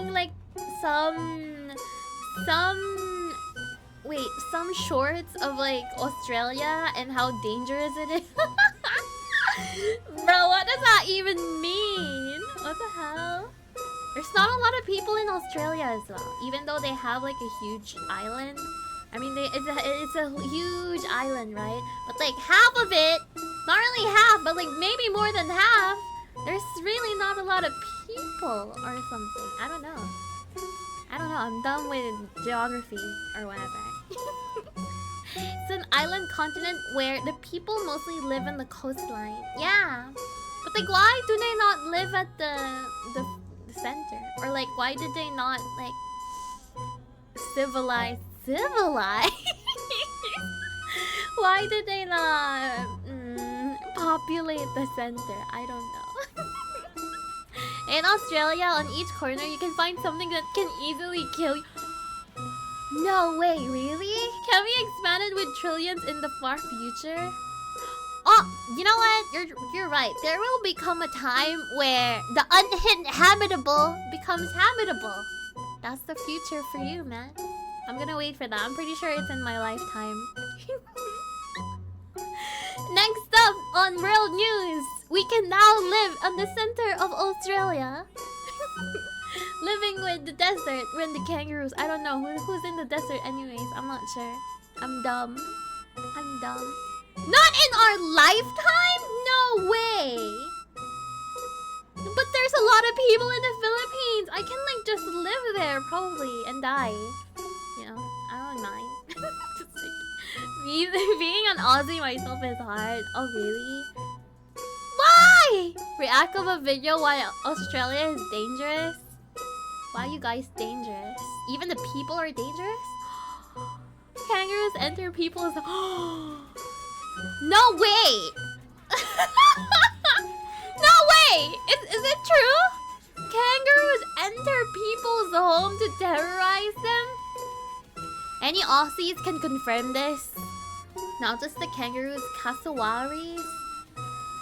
showing like some some shorts of like Australia and how dangerous it is. Bro, what does that even mean? What the hell? There's not a lot of people in Australia as well, even though they have like a huge island. I mean, it's a huge island, right? But like half of it, not really half, but like maybe more than half, there's really not a lot of people or something. I don't know. I'm done with geography or whatever. It's an island continent where the people mostly live in the coastline. Yeah. But like, why do they not live at the center? Or like, why did they not like civilize? Why did they not populate the center? I don't know. In Australia, on each corner, you can find something that can easily kill you. No way, really? Can we expand it with trillions in the far future? Oh, you know what? You're right. There will become a time where the uninhabitable becomes habitable. That's the future for you, man. I'm gonna wait for that. I'm pretty sure it's in my lifetime. Next up on World News, we can now live on the center of Australia. Living with the desert, with the kangaroos. I don't know who's in the desert anyways. I'm not sure. I'm dumb. Not in our lifetime? No way. But there's a lot of people in the Philippines. I can like just live there probably and die. You know, I don't mind. Being an Aussie myself is hard. Oh really? Why? React of a video why Australia is dangerous? Why are you guys dangerous? Even the people are dangerous? Kangaroos enter people's... No way! No way! Is it true? Kangaroos enter people's home to terrorize them? Any Aussies can confirm this. Not just the kangaroos, cassowaries,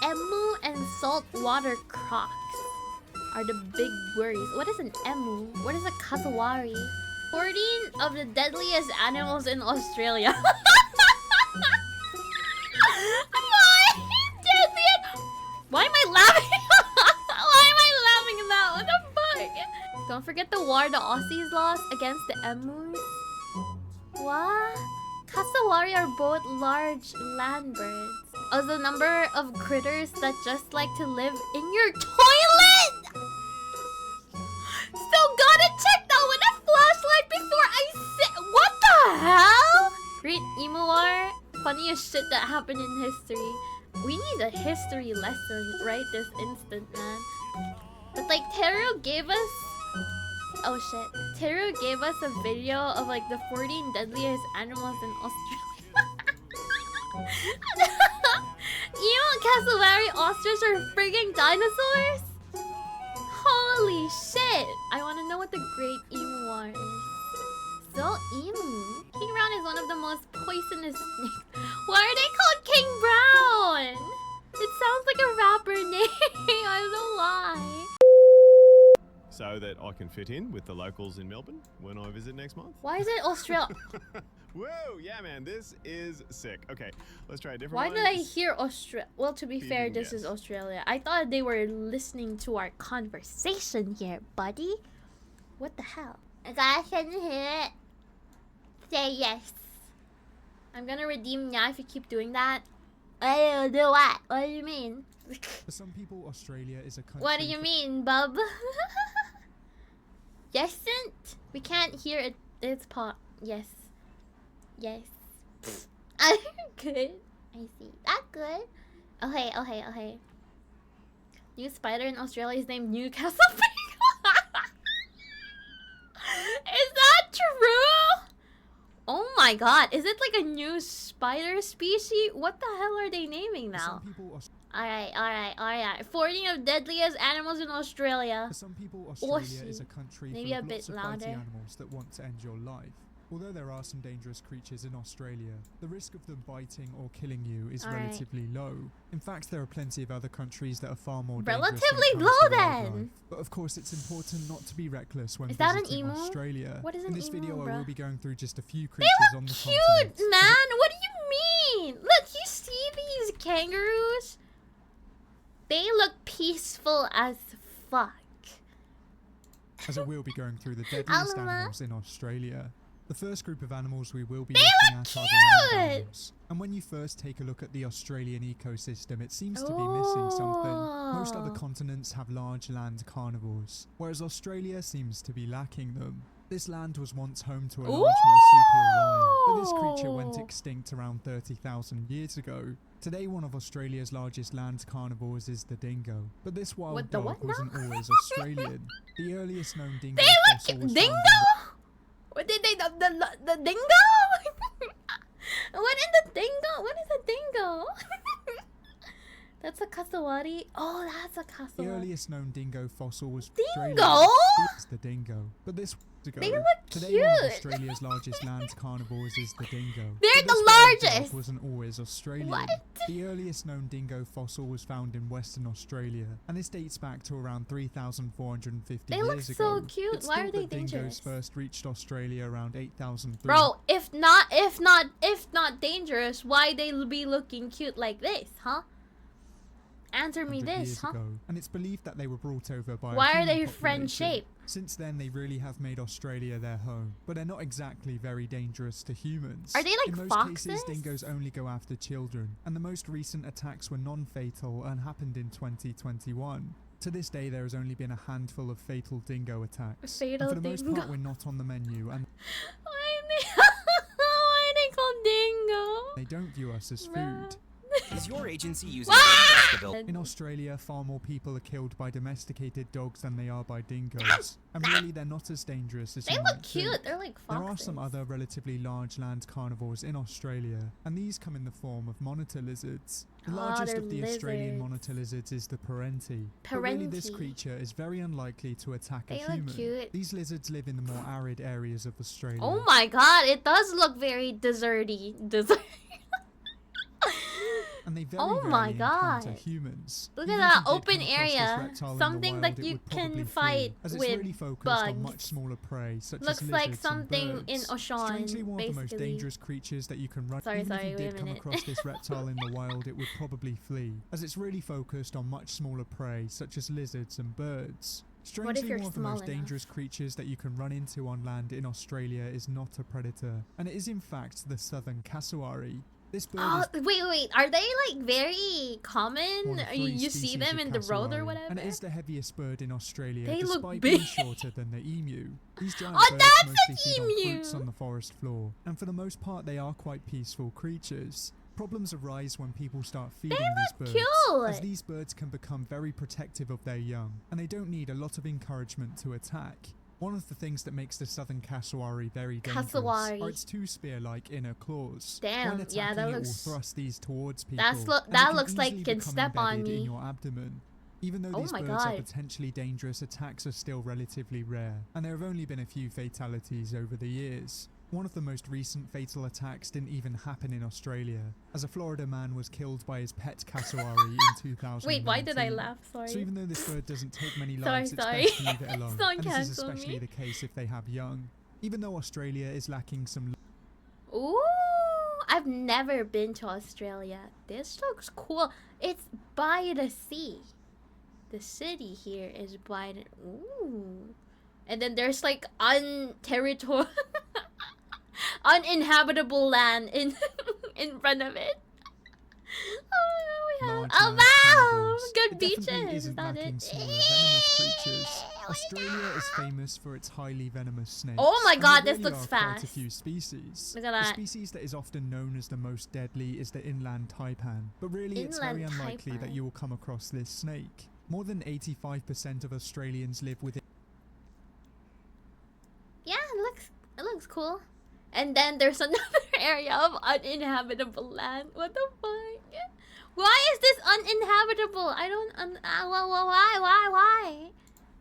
emu, and saltwater crocs are the big worries. What is an emu? What is a cassowary? 14 of the deadliest animals in Australia. Why am I laughing? Why am I laughing at that? What the fuck? Don't forget the war the Aussies lost against the emus. What? Cassowary are both large land birds. As the number of critters that just like to live in your toilet! Still gotta check that with a flashlight before I sit. What the hell? Great Emu War, funniest shit that happened in history. We need a history lesson right this instant, man. But like Teru gave us... Oh shit. Teru gave us a video of like the 14 deadliest animals in Australia. Emu and cassowary ostrich are frigging dinosaurs? Holy shit! I want to know what the Great Emu War is. So emu. King Brown is one of the most poisonous snakes. Why are they called King Brown? It sounds like a rapper name. I don't know why. So that I can fit in with the locals in Melbourne when I visit next month. Why is it Australia? Whoa, yeah man, this is sick. Okay, let's try a different Why one. did I hear Australia? Well, to be See if fair, you can this is guess. Australia. I thought they were listening to our conversation here, buddy. What the hell? I gotta hear it. Say yes. I'm gonna redeem ya if you keep doing that. I do what? What do you mean? For some people, Australia is a country. What do you mean, bub? Yesn't? We can't hear it. It's pop. Yes. Yes. I'm good. I see. That's good. Okay. New spider in Australia is named Newcastle Pig. Is that true? Oh my god. Is it like a new spider species? What the hell are they naming now? Alright. 14 of deadliest animals in Australia. For some people, Australia is Aussie. a country Maybe full a of bit lots of louder. fighty animals that want to end your life. Although there are some dangerous creatures in Australia, the risk of them biting or killing you is Alright. relatively low. In fact, there are plenty of other countries that are far more dangerous when it Relatively comes low to then. wildlife. But of course, it's important not to be reckless when Is that an visiting emu? Australia. What is In an this emu, video, I bruh? will be going through just a few They creatures on look the cute, continent. man. What do you mean? Look, you see these kangaroos? They look peaceful as fuck. As I will be going through the deadliest LMAO. animals in Australia. The first group of animals we will be They looking look at are the land cute! animals. And when you first take a look at the Australian ecosystem, it seems to be missing something. Most other Oh. continents have large land carnivores, whereas Australia seems to be lacking them. This land was once home to a large marsupial lion, but this creature went Ooh. extinct around 30,000 years ago. Today, one of Australia's largest land carnivores is the dingo. But this wild What the dog what now? wasn't always Australian. The earliest known dingo They look fossil cute. was Dingo? found in What did they the dingo? What is the dingo? What is a dingo? That's a kasawari. Oh, that's a The kasawari. earliest known dingo fossil was Dingo? Australian. It's the dingo. But this ago, They look today one of cute. Australia's largest land carnivores is the dingo. They're But the this wild dog largest. wasn't always Australian. What? The earliest known dingo fossil was found in Western Australia, and this dates back to around 3,450 They years look ago. so cute. It's Why thought are they that dingoes dangerous? first reached Australia around 8,003. Bro, if not dangerous, why they be looking cute like this, huh? Answer me 100 this, years huh? ago, and it's believed that they were brought over by a Why are human they population. friend-shaped? Since then, they really have made Australia their home, but they're not exactly very dangerous to humans. Are they like In most foxes? cases, dingoes only go after children, and the most recent attacks were non-fatal and happened in 2021. To this day, there has only been a handful of fatal dingo attacks. Fatal and for the most dingo. part, we're not on the menu, and Why are they called dingo? they don't view us as Bruh. food. Is your agency using Ah! instability? In Australia, far more people are killed by domesticated dogs than they are by dingoes. And really, they're not as dangerous as They you look might cute. think. They're like There foxes. are some other relatively large land carnivores in Australia, and these come in the form of monitor lizards. The Ah, largest they're of the Australian lizards. monitor lizards is the parenti. But really, this Parenti. creature is very unlikely to attack They a look human. cute. These lizards live in the more arid areas of Australia. Oh my god, it does look very deserty. And they very Oh rarely my encounter God. humans. Look Even at if that you did open come across this area. reptile in the Something wild, that it you would probably can flee, fight as it's with really focused on much bugs. smaller prey, such Looks as like lizards something and in birds. Ocean, Strangely, one of the most basically. dangerous creatures that you can run. Sorry, Even sorry, if you wait a did come minute. across this reptile in the wild, it would probably flee, as it's really focused on much smaller prey, such as lizards and birds. What if Strangely, you're one of the small most enough? dangerous creatures that you can run into on land in Australia is not a predator, and it is in fact the southern cassowary. This bird Oh, is wait. Are they like very one common? of You, three you see species them of in the road or cassowary, whatever? and it is the heaviest bird in Australia, They look despite big. being shorter than the emu. These giant Oh, birds that's mostly an feed on emu! fruits on the forest floor, and for the most part they are quite peaceful creatures. Problems arise when people start feeding these birds, as cute! these birds can become very protective of their young, and they don't need a lot of encouragement to attack. One of the things that makes the southern cassowary very dangerous Cassowary. are its two spear-like inner claws. Damn, when yeah, attacking, that it looks- will thrust these towards people. That's and it that can looks like easily can become step on embedded in me. your abdomen. Even though Oh these my birds are God. potentially dangerous, attacks are still relatively rare, and there have only been a few fatalities over the years. One of the most recent fatal attacks didn't even happen in Australia, as a Florida man was killed by his pet cassowary in 2019. Wait, why did I laugh? So Sorry. even though this bird doesn't take many Sorry, lives, it's sorry. best to leave it alone. Someone And this is cancel especially me. the case if they have young. Even though Australia is lacking some Ooh, I've never been to Australia. This looks cool. It's by the sea. The city here is by the... Ooh. And then there's like uninhabitable land in in front of it. Oh, we have... large Oh, land wow! carnivores. Good It definitely beaches. Is isn't that lacking it? smaller venomous creatures. Australia is famous for its highly venomous snakes. Oh my and God, there this really looks are quite a fast. few species. Look at The that. species that is often known as the most deadly is the inland taipan, but really it's very Inland unlikely that taipan. you will come across this snake. More than 85% of Australians live within Yeah, it looks cool. And then there's another area of uninhabitable land. What the fuck? Why is this uninhabitable? I don't why?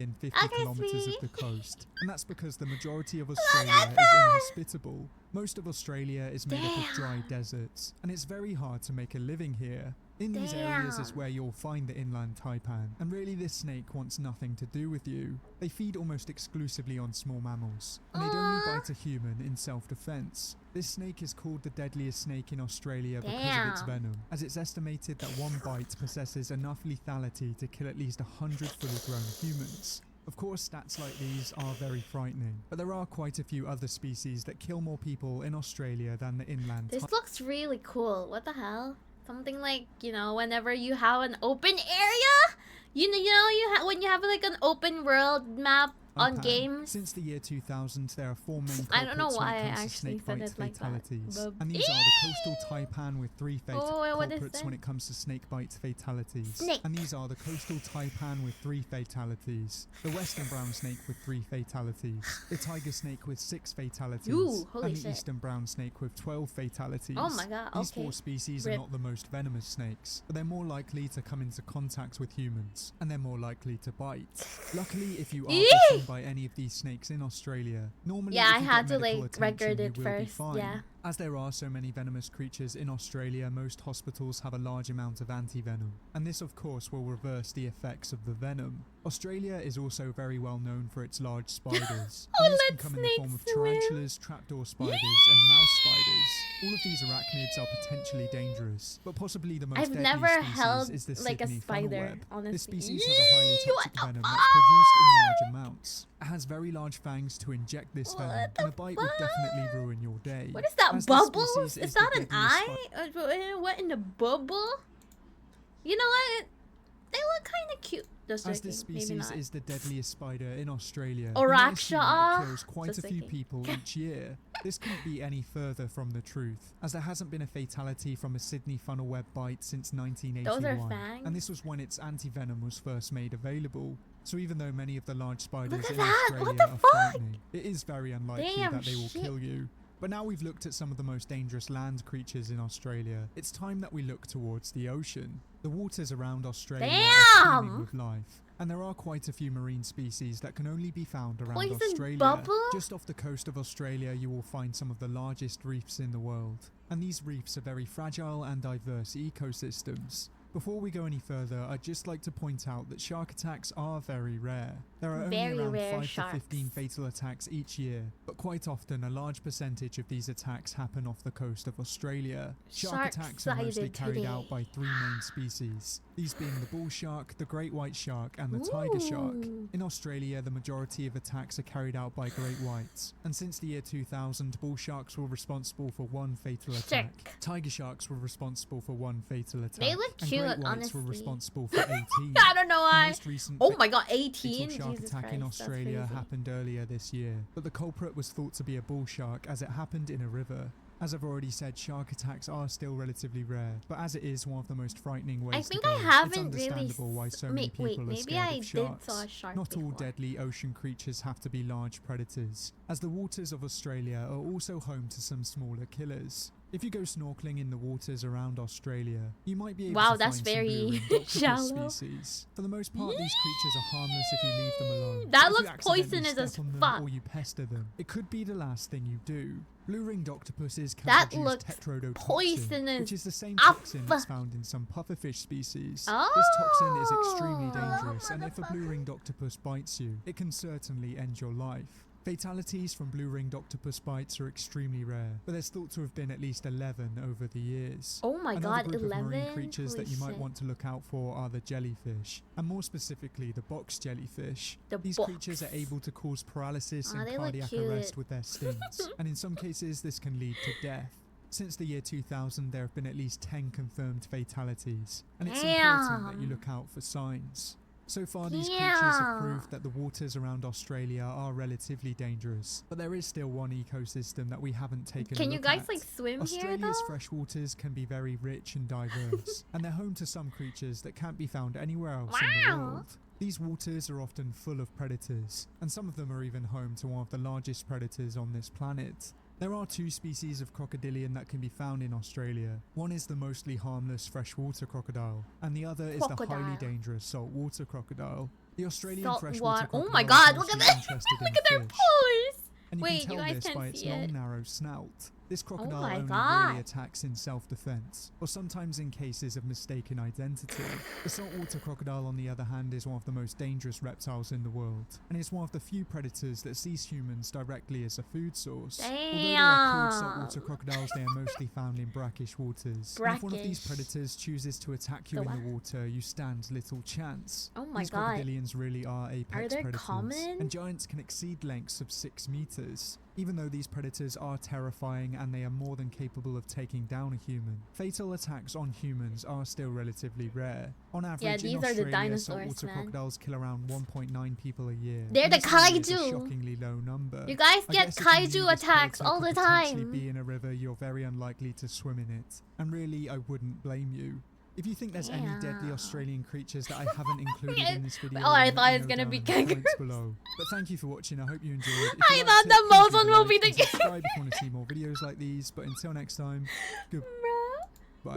in 50 Okay, kilometers sweet. of the coast. And that's because the majority of Australia is inhospitable. Most of Australia is made up of dry deserts, and it's very hard to make a living here. In these areas is Damn. where you'll find the inland taipan, and really this snake wants nothing to do with you. They feed almost exclusively on small mammals, and they'd only bite a human in self-defense. This snake is called the deadliest snake in Australia because of its Damn. venom, as it's estimated that one bite possesses enough lethality to kill at least 100 fully grown humans. Of course, stats like these are very frightening, but there are quite a few other species that kill more people in Australia than the inland This looks really cool. What the hell? Something like, you know, whenever you have an open area, when you have like an open world map on taipan. games. Since the year 2000, there are 4 main I don't know culprits why when I it comes to actually snake said bite it like that. fatalities. But- And these are the coastal taipan with 3 Oh, wait, what is culprits that? when it comes to snake bite fatalities. Snake. And these are the coastal taipan with 3 fatalities, the western brown snake with 3 fatalities, the tiger snake with 6 fatalities, Ooh, holy and the shit. eastern brown snake with 12 fatalities. Oh my god, These okay. 4 species Rip. are not the most venomous snakes, but they're more likely to come into contact with humans, and they're more likely to bite. Luckily, if you are Eee! bitten by any of these snakes in Australia, normally Yeah, if I you had get to medical like attention, record you it will be first. fine. Yeah. As there are so many venomous creatures in Australia, most hospitals have a large amount of antivenom, and this of course will reverse the effects of the venom. Australia is also very well known for its large spiders. Oh, and this can let come in the form of snakes swim. tarantulas, trapdoor spiders, and mouse spiders. All of these arachnids are potentially dangerous, but possibly the most I've deadly never species held is the like a Sydney funnel spider, web. honestly. This species has a highly Yee, what toxic the venom that's produced in large amounts. It has very large fangs to inject this What venom, the and a bite would fuck? definitely ruin your day. What is that? As this Bubbles? species Is the that an deadliest eye? What in the bubble? You know what? They look kind of cute. Just As joking. this Maybe species not. is the deadliest spider in Australia, Or you might assume that Raksha. it kills quite Just a few joking. people each year. This couldn't be any further from the truth, as there hasn't been a fatality from a Sydney funnel web bite since 1981, Those are fangs? and this was when its antivenom was first made available. So even though many of the large spiders Look at in that! Australia What the are fuck? frightening, it is very unlikely Damn that they will shit. kill you. But now we've looked at some of the most dangerous land creatures in Australia, it's time that we look towards the ocean. The waters around Australia are teeming Damn! with life, and there are quite a few marine species that can only be found around Poison Australia. bubble? Just off the coast of Australia, you will find some of the largest reefs in the world, and these reefs are very fragile and diverse ecosystems. Before we go any further, I'd just like to point out that shark attacks are very rare. There are Very only around rare 5 sharks. to 15 fatal attacks each year, but quite often a large percentage of these attacks happen off the coast of Australia. Shark attacks are mostly Shark-sided carried out today. by 3 main species, these being the bull shark, the great white shark, and the tiger shark. Ooh. In Australia, the majority of attacks are carried out by great whites, and since the year 2000, bull sharks were responsible for 1 fatal attack. Sick. Tiger sharks were responsible for 1 fatal attack. They look and cute, great whites were honestly. responsible for 18. I don't know The why. most recent Oh my god, 18? fatal shark Jesus attack Christ, in that's Australia crazy. happened earlier this year, but the culprit was thought to be a bull shark as it happened in a river. As I've already said, shark attacks are still relatively rare, but as it is one of the most frightening ways I think to go, I it's haven't really. understandable why so many people Wait, are maybe scared I of did sharks. saw a shark Not all before. deadly ocean creatures have to be large predators, as the waters of Australia are also home to some smaller killers. If you go snorkeling in the waters around Australia, you might be able Wow, to that's find some very blue-ringed octopus shallow. species. For the most part, these creatures are harmless if you leave them alone. That But if you looks accidentally poisonous as step on them fuck. or you pester them, it could be the last thing you do. Blue-ringed octopuses can That produce looks tetrodotoxin, poisonous. which is the same Ah, toxin that's found in some pufferfish species. Oh. This toxin is extremely dangerous, and if a blue-ringed octopus bites you, it can certainly end your life. Fatalities from blue-ringed octopus bites are extremely rare, but there's thought to have been at least 11 over the years. Oh my Another god, group 11? of marine creatures Holy that you might shit. want to look out for are the jellyfish, and more specifically the box jellyfish. The These box. creatures are able to cause paralysis Aw, and they look cardiac cute. arrest with their stings, and in some cases this can lead to death. Since the year 2000, there have been at least 10 confirmed fatalities, and it's important that you Damn. look out for signs. So far, these creatures have Damn. proved that the waters around Australia are relatively dangerous, but there is still one ecosystem that we haven't taken a Can you look guys at. like swim here Australia's though? freshwaters can be very rich and diverse, and they're home to some creatures that can't be found anywhere else in the Wow. world. These waters are often full of predators, and some of them are even home to one of the largest predators on this planet. There are two species of crocodilian that can be found in Australia. One is the mostly harmless freshwater crocodile, and the other is the highly dangerous saltwater crocodile. The Australian freshwater crocodile Oh my god, is look at mostly that! interested in Look at their fish. pose! And you Wait, can tell you guys this by can't its see long, it. narrow snout. This crocodile my only God. really attacks in self-defense, or sometimes in cases of mistaken identity. The saltwater crocodile, on the other hand, is one of the most dangerous reptiles in the world, and is one of the few predators that sees humans directly as a food source. Although they are called saltwater crocodiles, they are mostly found in brackish waters. And if one of these predators chooses to attack you in the water, you stand little chance. Oh my These god. crocodilians really are apex they predators, common? and giants can exceed lengths of 6 meters. Even though these predators are terrifying and they are more than capable of taking down a human, fatal attacks on humans are still relatively rare. On average, these in are the Australia, dinosaurs, saltwater man. crocodiles kill around 1.9 people a year. They're and the this really is a kaiju. shockingly low number. You guys I get guess if you knew kaiju this attacks predator all could the potentially time. be in a river, you're very unlikely to swim in it. And really, I wouldn't blame you. If you think there's any deadly Damn. Australian creatures that I haven't included in this video, Oh, I then thought let it me was know gonna be down in the comments kangaroos. below. But thank you for watching. I hope you enjoyed. If I you thought liked the it, please most leave one a will like be the and subscribe if you want to see more videos like these. But until next time, goodbye.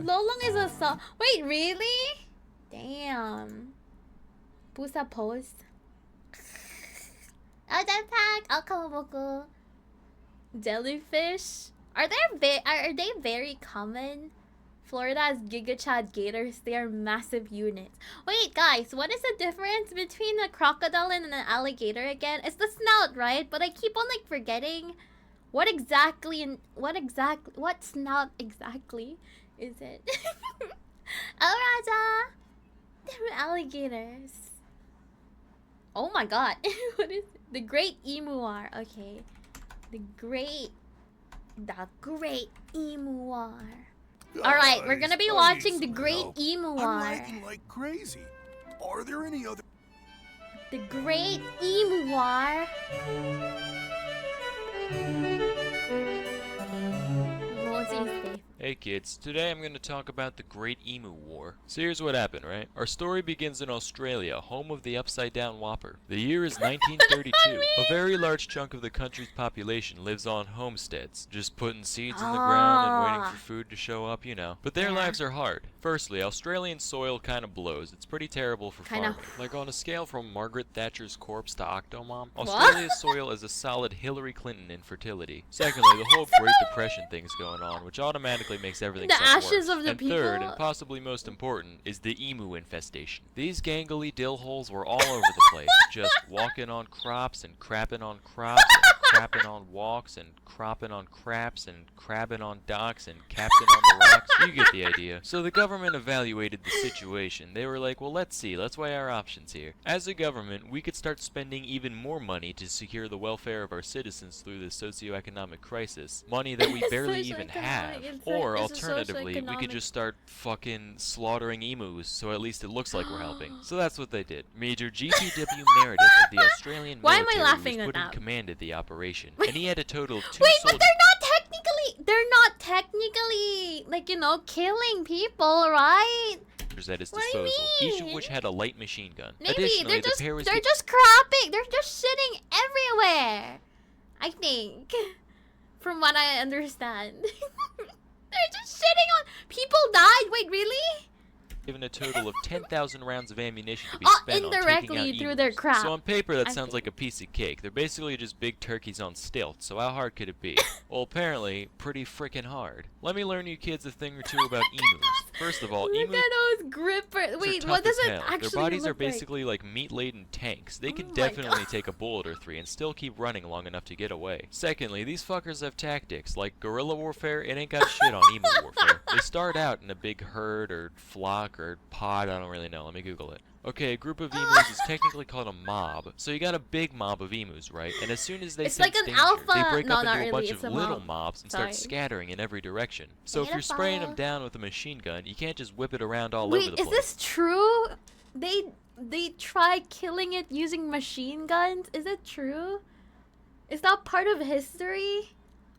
Lolong is a song. Wait, really? Damn. Busa post. Akamomoku. Jellyfish. Are they very common? Florida's gigachad gators, they are massive units. Wait, guys, what is the difference between a crocodile and an alligator again? It's the snout, right? But I keep on like forgetting what snout exactly is it? Oh, Raja! They're alligators. Oh my god. What is it? The Great Emu War. Okay. The Great Emu War. Alright, we're gonna be watching the Great Emu War. I'm lagging like crazy. Are there any other... The Great Emu War. MOJI safe. Hey kids, today I'm going to talk about the Great Emu War. So here's what happened, right? Our story begins in Australia, home of the upside down whopper. The year is 1932. A very large chunk of the country's population lives on homesteads, just putting seeds in the ground and waiting for food to show up, you know. But their lives are hard. Firstly, Australian soil kind of blows. It's pretty terrible for farming. Like on a scale from Margaret Thatcher's corpse to Octomom, Australia's soil is a solid Hillary Clinton in fertility. Secondly, the whole Great Depression thing's going on, which automatically makes everything The sound ashes worse. of the And people. third, and possibly most important, is the emu infestation. These gangly dill holes were all over the place, just walking on crops and crapping on crops and crapping on walks and cropping on craps and crabbing on docks and captain on the rocks. You get the idea. So the government evaluated the situation. They were like, well, let's see. Let's weigh our options here. As a government, we could start spending even more money to secure the welfare of our citizens through this socioeconomic crisis. Money that we barely even have. Or alternatively, we could just start fucking slaughtering emus, so at least it looks like we're helping. So that's what they did. Major G.P.W. Meredith of the Australian Why am I military laughing was at put in that? command of the operation, and he had a total of 2 Wait, but soldiers. they're not technically, like, you know, killing people, right? At his What do you disposal, each of mean? which had a light machine gun. Maybe Additionally, they're the pair was just cropping. They're just shitting everywhere. I think, from what I understand, they're just shitting on. People died. Wait, really? given a total of 10,000 rounds of ammunition to be Oh, spent on taking indirectly out through emus. their crap. So on paper that I sounds think. like a piece of cake. They're basically just big turkeys on stilts, so how hard could it be? Well, apparently, pretty freaking hard. Let me learn you kids a thing or two about emus. First of all, Look emus at those grippers. Wait, are what tough does as it hell. actually Their bodies look are basically like meat-laden tanks. They can Oh my definitely God. take a bullet or three and still keep running long enough to get away. Secondly, these fuckers have tactics. Like guerrilla warfare, it ain't got shit on emu warfare. They start out in a big herd or flock or pod, I don't really know. Let me Google it. Okay, a group of emus is technically called a mob. So you got a big mob of emus, right? And as soon as they It's sense like an danger, alpha- they break no, up not into a really, bunch it's of a little mob. mobs and Sorry. start scattering in every direction. So if Beta you're spraying file. them down with a machine gun, you can't just whip it around all Wait, over the is place. this true? They try killing it using machine guns? Is it true? Is that part of history?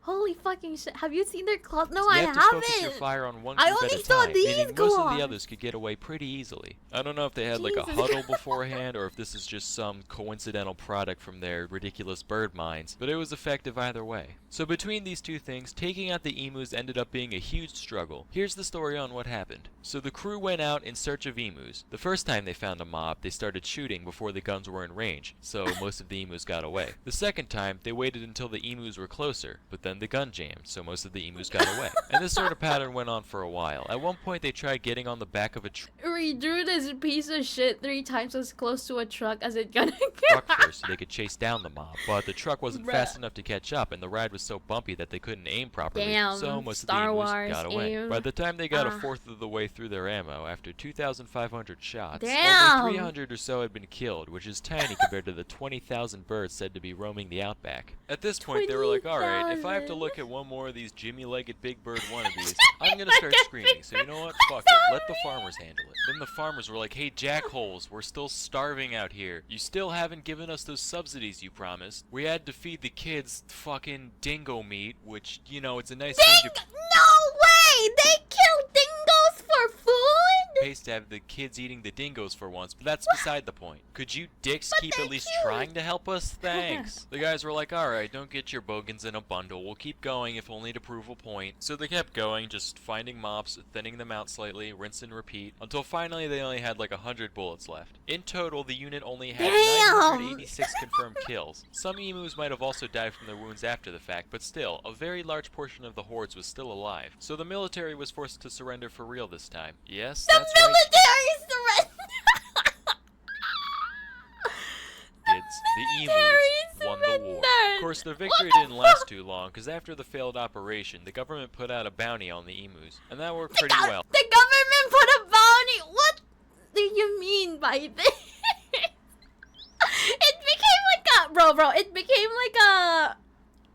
Holy fucking shit. Have you seen their claws? No, You I have to focus your haven't. fire on one I group only at a saw time, these meaning most of claws. the others could get away pretty easily. I don't know if they had like a Jesus. huddle beforehand or if this is just some coincidental product from their ridiculous bird minds, but it was effective either way. So between these two things, taking out the emus ended up being a huge struggle. Here's the story on what happened. So the crew went out in search of emus. The first time they found a mob, they started shooting before the guns were in range, so most of the emus got away. The second time, they waited until the emus were closer, but then the gun jammed, so most of the emus got away. And this sort of pattern went on for a while. At one point, they tried getting on the back of a We drew this piece of shit 3 times as close to a truck as it gonna truck get. first so they could chase down the mob, but the truck wasn't Bruh. fast enough to catch up, and the ride was so bumpy that they couldn't aim properly, Damn, so most Star of the emus Wars got away. aim. By the time they got a Ah. fourth of the way through their ammo, after 2,500 shots, Damn. only 300 or so had been killed, which is tiny compared to the 20,000 birds said to be roaming the outback. At this point, they were like, alright, if I have to 20,000. look at one more of these Jimmy-legged big bird wannabes, I'm gonna start screaming, so you know what? Fuck it, let the farmers handle it. Then the farmers were like, hey, jackholes, we're still starving out here. You still haven't given us those subsidies you promised. We had to feed the kids fucking dingo meat, which, you know, it's a nice thing to No way! They killed dingoes for food? pace to have the kids eating the dingoes for once, but that's beside the point. Could you dicks But keep they're at least cute. trying to help us? Thanks. The guys were like, alright, don't get your bogans in a bundle. We'll keep going if only to prove a point. So they kept going, just finding mobs, thinning them out slightly, rinse and repeat, until finally they only had like 100 bullets left. In total, the unit only had Damn. 986 confirmed kills. Some emus might have also died from their wounds after the fact, but still, a very large portion of the hordes was still alive. So the military was forced to surrender for real this time. Yes, The that's right. military surrendered! Kids, the emus won the war. surrendered. Of course, their What victory the didn't last fuck? too long, because after the failed operation, the government put out a bounty on the emus, and that worked The pretty gov- well. The government put a bounty. What do you mean by this? It became like a bro. It became like a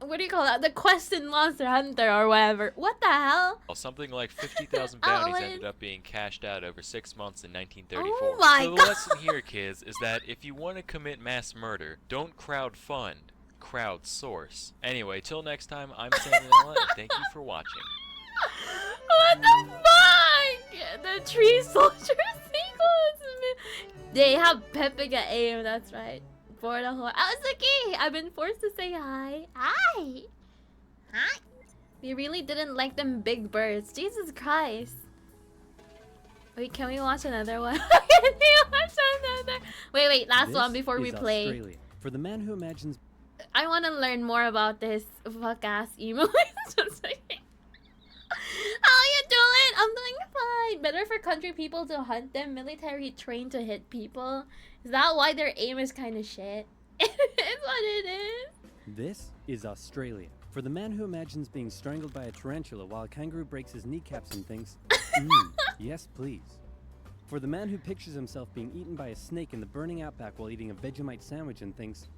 what do you call that? The quest in Monster Hunter or whatever. What the hell? Something like 50,000 bounties Alan. ended up being cashed out over 6 months in 1934. Oh my so the God. lesson here, kids, is that if you want to commit mass murder, don't crowdfund, crowdsource. Anyway, till next time, I'm Samuel, and thank you for watching. What the fuck? The tree soldiers sequels. They have Pepega aim. That's right. For the whole. Azuki, I've been forced to say hi. Hi. Hi. We really didn't like them big birds. Jesus Christ. Wait, can we watch another one? Can we watch another? Wait, last one before we play. Australia. For the man who imagines I want to learn more about this fuck ass emo. Just like, how you doing? I'm doing fine. Better for country people to hunt them. Military trained to hit people. Is that why their aim is kind of shit? It's what it is. this is Australia. For the man who imagines being strangled by a tarantula while a kangaroo breaks his kneecaps and thinks, yes please. For the man who pictures himself being eaten by a snake in the burning outback while eating a Vegemite sandwich and thinks,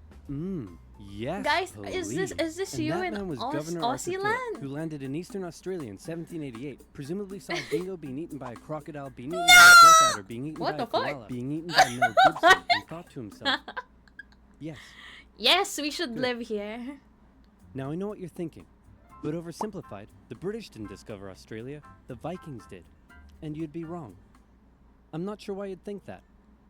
yes Guys, please. is this And you that in man was Aussie Governor Arthur Phillip, land? who landed in eastern Australia in 1788, presumably saw a dingo being eaten by a crocodile, being eaten by a death adder, being eaten What by the a fuck? koala, being eaten by Mel Gibson, and thought to himself, yes. Yes, we should Good. live here. Now I know what you're thinking, but oversimplified, the British didn't discover Australia, the Vikings did. And you'd be wrong. I'm not sure why you'd think that.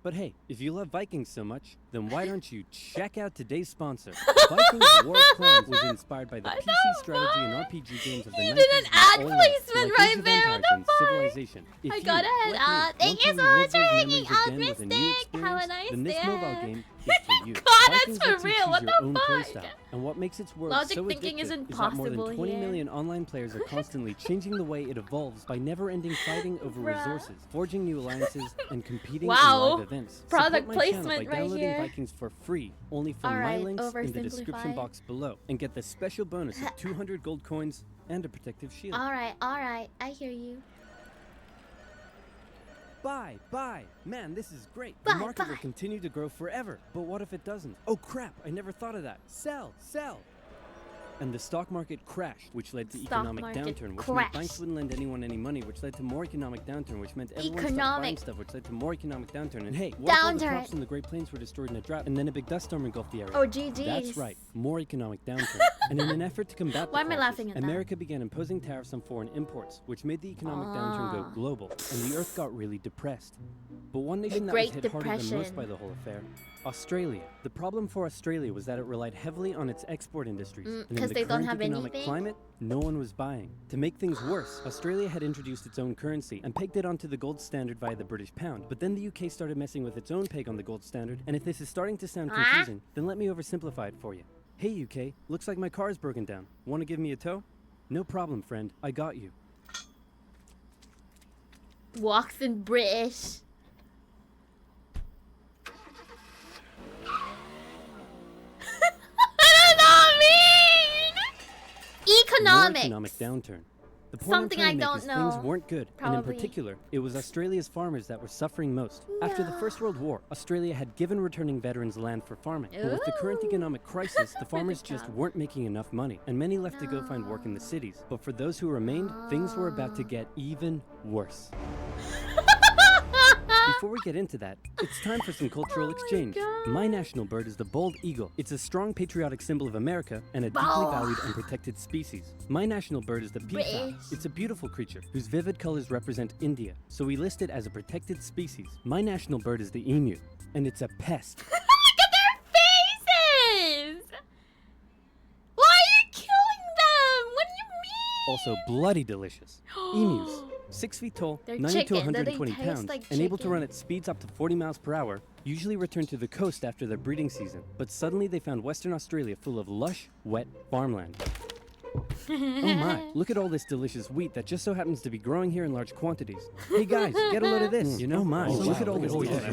But hey, if you love Vikings so much, then why don't you check out today's sponsor? Vikings War of Clans was inspired by the What PC the strategy and fuck? RPG games of the You 90s did an and ad all placement like right Age of there, what Empires the and fuck? Civilization. If I you, got a head like out. me, Thank you want so to much for relive those hanging memories out, again with a new Mystic. Have a experience, nice then this day. mobile game is for you. God, that's Vikings for lets you real. choose What your the own fuck? playstyle. And what makes its world Logic so thinking addictive isn't is that more than possible 20 here. million online players are constantly changing the way it evolves by never-ending fighting over Bruh. resources, forging new alliances, and competing Wow. in live events. Product Support my channel placement by right downloading here. Vikings for free, only from my Alright, links in the description oversimplified. box below, and get the special bonus of 200 gold coins and a protective shield. Alright, I hear you. Buy! Man, this is great. Buy, The market will buy. continue to grow forever. But what if it doesn't? Oh crap, I never thought of that. Sell! And the stock market crashed, which led to Stock economic market downturn, which crashed. meant banks wouldn't lend anyone any money, which led to more economic downturn, which meant everyone stopped buying Economic stuff, which led to more economic downturn. And hey, what if all the downturn. crops in the Great Plains were destroyed in a drought, and then a big dust storm engulfed the area? Oh, GG's. That's right, more economic downturn. And in an effort to combat the Why am I crisis, laughing at that? America began imposing tariffs on foreign imports, which made the economic downturn go global, and the Earth got really depressed. But one nation that was Great hit harder than most Depression. by the whole affair, Australia. The problem for Australia was that it relied heavily on its export industries. And in 'cause the they don't current have economic anything? climate, no one was buying. To make things worse, Australia had introduced its own currency and pegged it onto the gold standard via the British pound. But then the UK started messing with its own peg on the gold standard, and if this is starting to sound confusing, then let me oversimplify it for you. Hey UK, looks like my car is broken down. Want to give me a tow? No problem, friend. I got you. Walks in British. What does that mean? Economics. More economic downturn. The point Something I'm trying I to don't make is things know. weren't good, and Probably. in particular, it was Australia's farmers that were suffering most. After the First World War, Australia had given returning veterans land for farming. But with the current Ooh. economic crisis, the farmers just job. weren't making enough money, and many left to go find work in the cities. But for those who remained, things were about to get even worse. Before we get into that, it's time for some cultural exchange. God. My national bird is the bald eagle. It's a strong patriotic symbol of America and a deeply Bald. valued and protected species. My national bird is the peacock. British. It's a beautiful creature whose vivid colors represent India, so we list it as a protected species. My national bird is the emu, and it's a pest. Look at their faces! Why are you killing them? What do you mean? Also bloody delicious. Emus. 6 feet tall, They're 90 to chicken. Do they 120 taste pounds, like and able to chicken? run at speeds up to 40 miles per hour, usually return to the coast after their breeding season. But suddenly they found Western Australia full of lush, wet farmland. Oh my, look at all this delicious wheat that just so happens to be growing here in large quantities. Hey guys, get a load of this. You know, my, look at all this delicious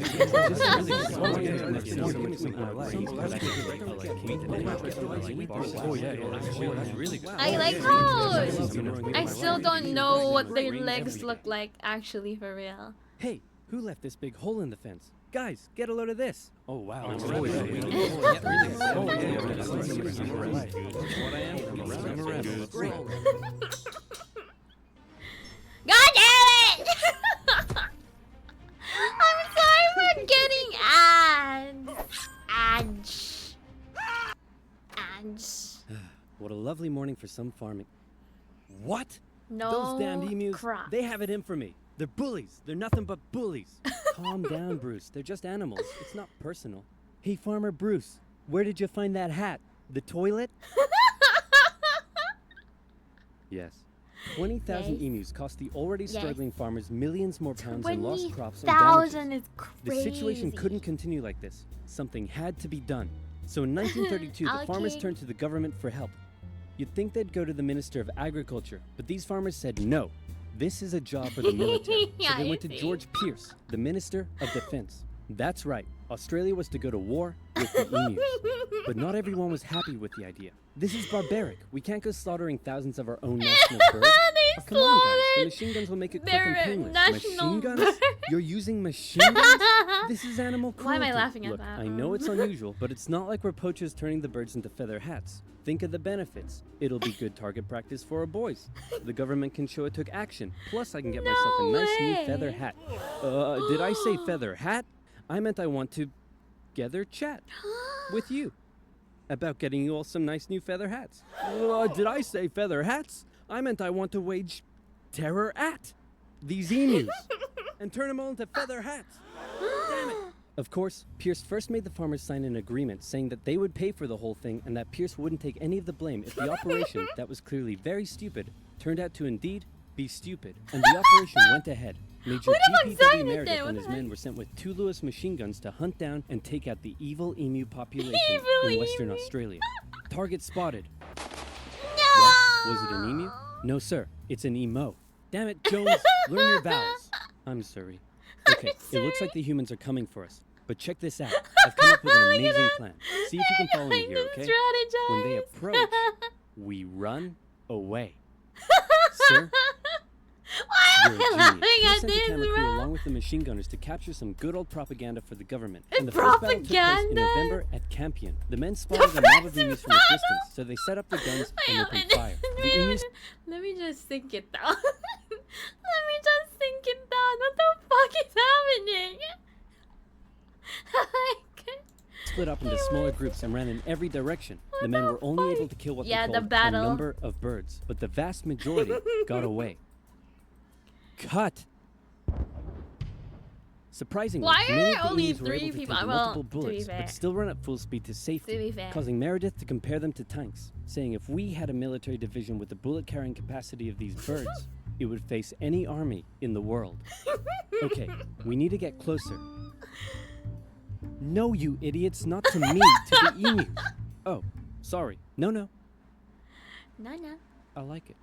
I like those! I still don't know what their legs look like actually for real. Hey, who left this big hole in the fence? Guys, get a load of this. Oh wow. God damn it! I'm sorry for getting ads. Ads. What a lovely morning for some farming. What? No Those damned emus, crap. they have it in for me. They're bullies. They're nothing but bullies. Calm down, Bruce. They're just animals. It's not personal. Hey, Farmer Bruce, where did you find that hat? The toilet? Yes. 20,000 Yes. emus cost the already Yes. struggling farmers millions more pounds in lost crops and damages. 20,000 is The crazy. situation couldn't continue like this. Something had to be done. So in 1932, the farmers Okay. turned to the government for help. You'd think they'd go to the Minister of Agriculture, but these farmers said no. This is a job for the military. Yeah, So they I went to see. George Pierce, the Minister of Defense. That's right, Australia was to go to war with the emus. But not everyone was happy with the idea. This is barbaric. We can't go slaughtering thousands of our own national birds. They Oh, come on, guys. The slaughtered machine guns will make it quick their and painless. national Machine guns? bird. You're using machine guns? This is animal Why am I cruelty. laughing at Look, that? I know it's unusual, but it's not like we're poachers turning the birds into feather hats. Think of the benefits. It'll be good target practice for our boys. The government can show it took action. Plus, I can get myself a No nice new way. feather hat. Did I say feather hat? I meant I want to gather chat with you about getting you all some nice new feather hats. Did I say feather hats? I meant I want to wage terror at these emus and turn them all into feather hats. Damn it. Of course, Pierce first made the farmers sign an agreement saying that they would pay for the whole thing and that Pierce wouldn't take any of the blame if the operation, that was clearly very stupid, turned out to indeed be stupid. And the operation went ahead. Major Who the fuck GPW signed it Meredith then? What and his the heck? men were sent with 2 Lewis machine guns to hunt down and take out the evil emu population Evil in Western emu. Australia. Target spotted. No! What? Was it an emu? No, sir. It's an emo. Damn it, Jones. Learn your vowels. I'm sorry. Okay, it looks like the humans are coming for us. But check this out. I've come up with an Look at amazing that. plan. See if you can follow me I here, okay? When they strategize. approach, we run away. Sir, Why am You're I a laughing genius. You at sent a this, camera crew bro? along with the machine gunners to capture some good old propaganda for the government. And And the first battle took place in propaganda? November at Campion. The men spotted a mob of emus from a distance, so they set up their guns and opened fire. The emus Let me just think it down. Let me just think it down. What the fuck is happening? split up into smaller groups and ran in every direction. The men were only able to kill what Yeah, they the called a battle. number of birds, but the vast majority got away. Cut! Surprisingly, Why are many there of the only emus were 3 able to people? take Well, multiple to be bullets, fair. but still run at full speed to safety, To be fair. causing Meredith to compare them to tanks, saying if we had a military division with the bullet-carrying capacity of these birds, it would face any army in the world. Okay, we need to get closer. No, you idiots, not to me, to the emus. Oh, sorry. No. No. I like it.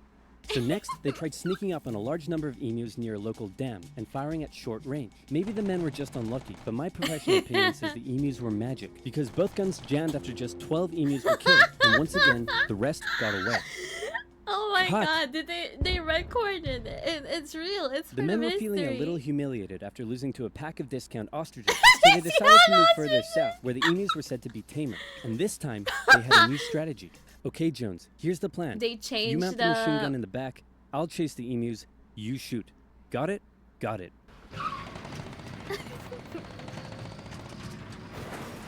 So next, they tried sneaking up on a large number of emus near a local dam and firing at short range. Maybe the men were just unlucky, but my professional opinion says the emus were magic, because both guns jammed after just 12 emus were killed, and once again, the rest got away. Oh my Cut. god, did they recorded it? It's real. It's The for men the were feeling a mystery. little humiliated after losing to a pack of discount ostriches, so they decided to move further south, where the emus were said to be tamer. And this time, they had a new strategy. Okay, Jones, here's the plan. They changed You mount the machine the- gun in the back, I'll chase the emus, you shoot. Got it? Got it.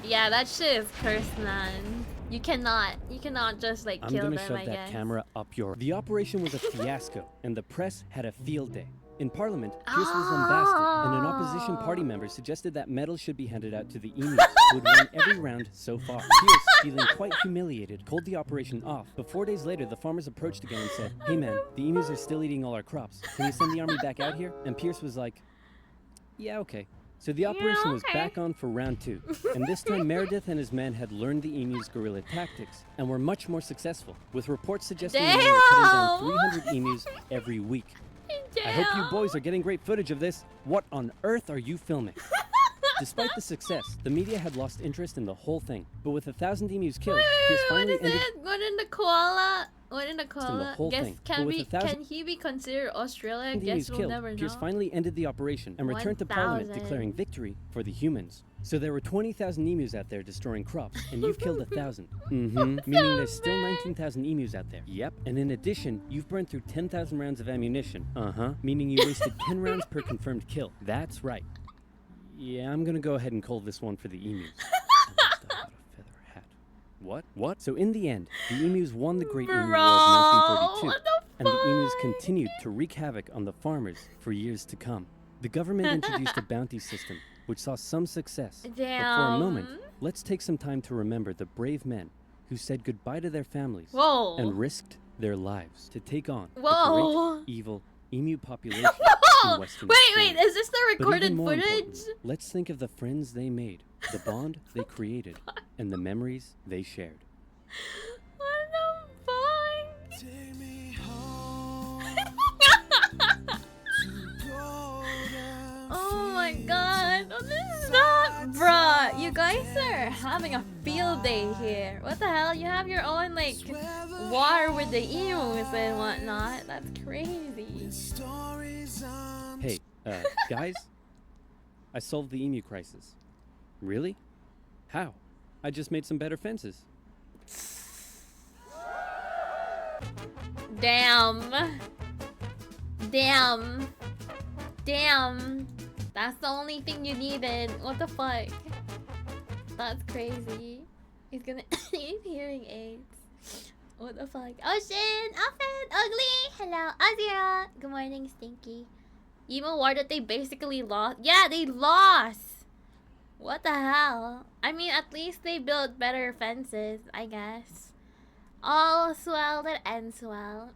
Yeah, that shit is cursed, man. You cannot just like I'm kill gonna them, shove I that guess. camera up your... The operation was a fiasco, and the press had a field day. In Parliament, Pierce was lambasted, and an opposition party member suggested that medals should be handed out to the emus, who had won every round so far. Pierce, feeling quite humiliated, called the operation off. But 4 days later, the farmers approached again and said, "Hey man, the emus are still eating all our crops. Can you send the army back out here?" And Pierce was like, "Yeah, okay." So the operation was okay. back on for round 2. And this time Meredith and his men had learned the emus' guerrilla tactics and were much more successful, with reports suggesting they were cutting down 300 emus every week. I hope you boys are getting great footage of this. What on earth are you filming? Despite the success, the media had lost interest in the whole thing. But with 1,000 emus killed, Pierce What finally is ended it? What in the koala? What in the koala? whole Guess thing. But with 1,000 can he be considered Australia? the Guess emus we'll killed. never know. Pierce finally ended the operation and returned to Parliament 1,000. declaring victory for the humans. So there were 20,000 emus out there destroying crops, and you've killed 1,000. Meaning there's still 19,000 emus out there. Yep. And in addition, you've burned through 10,000 rounds of ammunition. Meaning you wasted 10 rounds per confirmed kill. That's right. Yeah, I'm gonna go ahead and call this one for the emus. At least I got a feather hat. What? So in the end, the emus won the Great Emu War of 1932, what the and the emus fuck? continued to wreak havoc on the farmers for years to come. The government introduced a bounty system, which saw some success. But for a moment, Damn. let's take some time to remember the brave men who said goodbye to their families Whoa. and risked their lives to take on the Whoa. great, evil emu population Whoa! in Western Wait, Australia. is this the But even recorded more footage? important, let's think of the friends they made, the bond they created, and the memories they shared. What the fuck? Take me home Oh my god. Oh, this is not. Bruh, you guys are having a field day here. What the hell? You have your own, like, war with the emus and whatnot. That's crazy. Hey, guys, I solved the emu crisis. Really? How? I just made some better fences. Damn. That's the only thing you needed. What the fuck? That's crazy. He's gonna need hearing aids. What the fuck? Ocean, Alfred, Ugly, hello, Azira. Good morning, Stinky. Emu War that they basically lost. Yeah, they lost. What the hell? I mean, at least they built better fences, I guess. All's well that ends well.